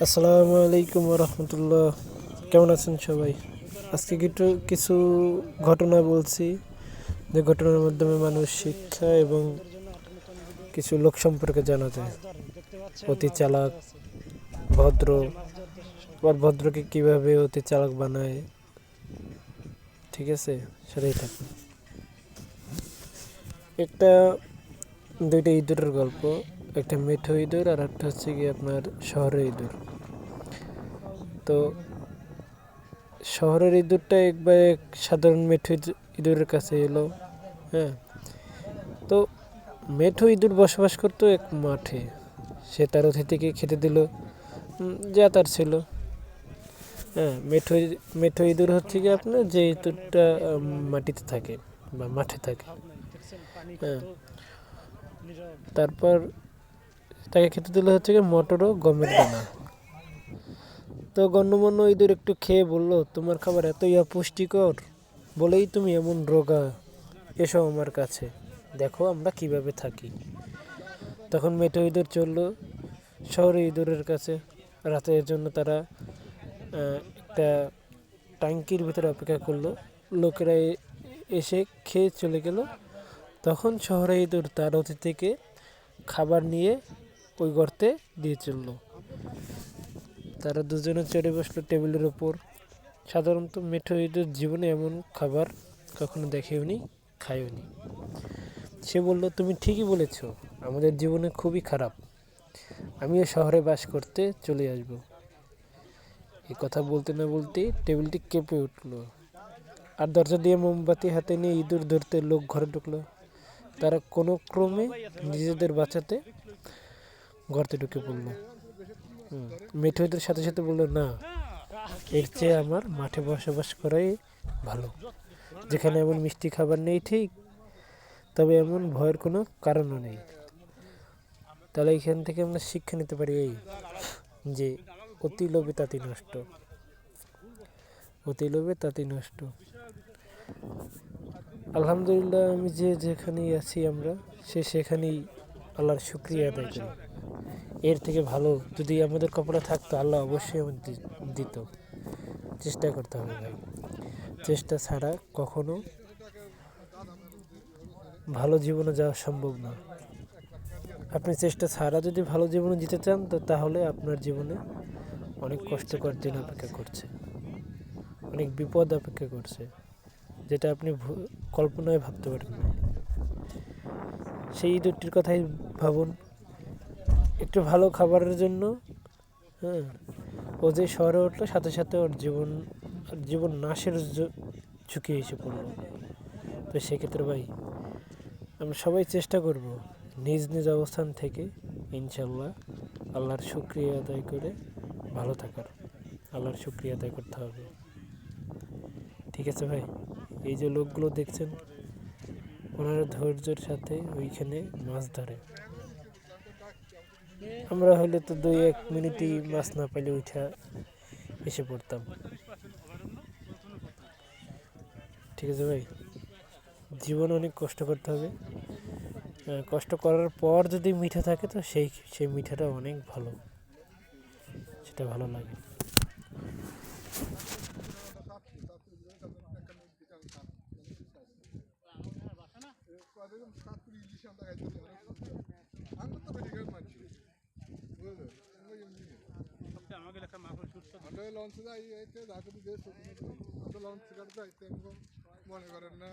আসসালামু আলাইকুম রহমতুল্লাহ। কেমন আছেন সবাই? আজকে কিছু ঘটনা বলছি, যে ঘটনার মাধ্যমে মানুষ শিক্ষা এবং কিছু লোক সম্পর্কে জানা যায়। অতি চালাক, ভদ্র, আবার ভদ্রকে কিভাবে অতি চালাক বানায়। ঠিক আছে, সেটাই থাকুন। একটা দুইটা ইঁদুরের গল্প। একটা মেঠো ইঁদুর আর একটা হচ্ছে কি আপনার শহরের ইঁদুর। তো শহরের ইঁদুরটা একবার এক সাধারণ মেঠো ইঁদুরের কাছে এলো। হ্যাঁ, তো মেঠো ইঁদুর বসবাস করতো এক মাঠে। সে তার অতিথিকে খেতে দিল, যা তার ছিল। হ্যাঁ, মেঠো ইঁদুর হচ্ছে কি আপনার যে ইঁদুরটা মাটিতে থাকে বা মাঠে থাকে। হ্যাঁ, তারপর তাকে খেতে দিল হচ্ছে কি মটর ও গমের দানা। তো গণ্যমান্য ইঁদুর একটু খেয়ে বলল, তোমার খাবার এতই অপুষ্টিকর বলেই তুমি এমন রোগা, এসো আমার কাছে, দেখো আমরা কিভাবে থাকি। তখন মেঠো ইঁদুর চলল শহরে ইঁদুরের কাছে। রাতের জন্য তারা একটা ট্যাঙ্কির ভিতরে অপেক্ষা করলো। লোকেরা এসে খেয়ে চলে গেল। তখন শহরে ইঁদুর তার অতিথিকে খাবার নিয়ে ওই গর্তে দিয়ে চলল। তারা দুজনে চড়ে বসলো টেবিলের ওপর। সাধারণত মেঠো ইঁদুর জীবনে এমন খাবার কখনো দেখেওনি, খায়ওনি। সে বলল, তুমি ঠিকই বলেছ, আমাদের জীবনে খুবই খারাপ, আমিও শহরে বাস করতে চলে আসব। এই কথা বলতে না বলতেই টেবিলটি কেঁপে উঠল, আর দরজা দিয়ে মোমবাতি হাতে নিয়ে ইঁদুর ধরতে লোক ঘরে ঢুকলো। তারা কোনো ক্রমে নিজেদের বাঁচাতে গর্তে ঢুকে পড়লো। মেঠো ইঁদুর সাথে সাথে বললো, না, এর চেয়ে আমার মাঠে বসবাস করাই ভালো, যেখানে এমন মিষ্টি খাবার নেই ঠিক, তবে এমন ভয়ের কোনো কারণও নেই। তাহলে এখান থেকে আমরা শিক্ষা নিতে পারি এই যে অতি লোভে তাঁতি নষ্ট, অতি লোভে তাঁতি নষ্ট। আলহামদুলিল্লাহ, আমি যেখানেই আছি আমরা সেখানেই আল্লাহর শুকরিয়া আদায় করি। এর থেকে ভালো যদি আমাদের কপালে থাকতো, আল্লাহ অবশ্যই আমাদের দিত। চেষ্টা করতে হবে ভাই, চেষ্টা ছাড়া কখনো ভালো জীবনে যাওয়া সম্ভব না। আপনি চেষ্টা ছাড়া যদি ভালো জীবনে যেতে চান, তো তাহলে আপনার জীবনে অনেক কষ্টকর দিন অপেক্ষা করছে, অনেক বিপদ অপেক্ষা করছে, যেটা আপনি কল্পনায় ভাবতে পারেন না। সেই ইঁদুরটির কথাই ভাবুন, একটু ভালো খাবারের জন্য, হ্যাঁ, ও যে শহরে উঠলো, সাথে সাথে ওর জীবন নাশের ঝুঁকি এসে পড়লো। তো সেক্ষেত্রে ভাই, আমরা সবাই চেষ্টা করব নিজ নিজ অবস্থান থেকে ইনশাল্লাহ আল্লাহর শুকরিয়া আদায় করে ভালো থাকার। আল্লাহর শুকরিয়া আদায় করতে হবে। ঠিক আছে ভাই, এই যে লোকগুলো দেখছেন, ওনারা ধৈর্যের সাথে ওইখানে মাছ ধরে। আমরা হলে তো 2-1 মিনিটই মাছ না পেলে উঠা এসে পড়তাম। ঠিক আছে ভাই, জীবনে অনেক কষ্ট করতে হবে। কষ্ট করার পর যদি মিঠা থাকে, তো সেই মিঠাটা অনেক ভালো, সেটা ভালো লাগে। আমাকে একটা মাখন সুস্থ লঞ্চ যায় লঞ্চ মনে করেন না।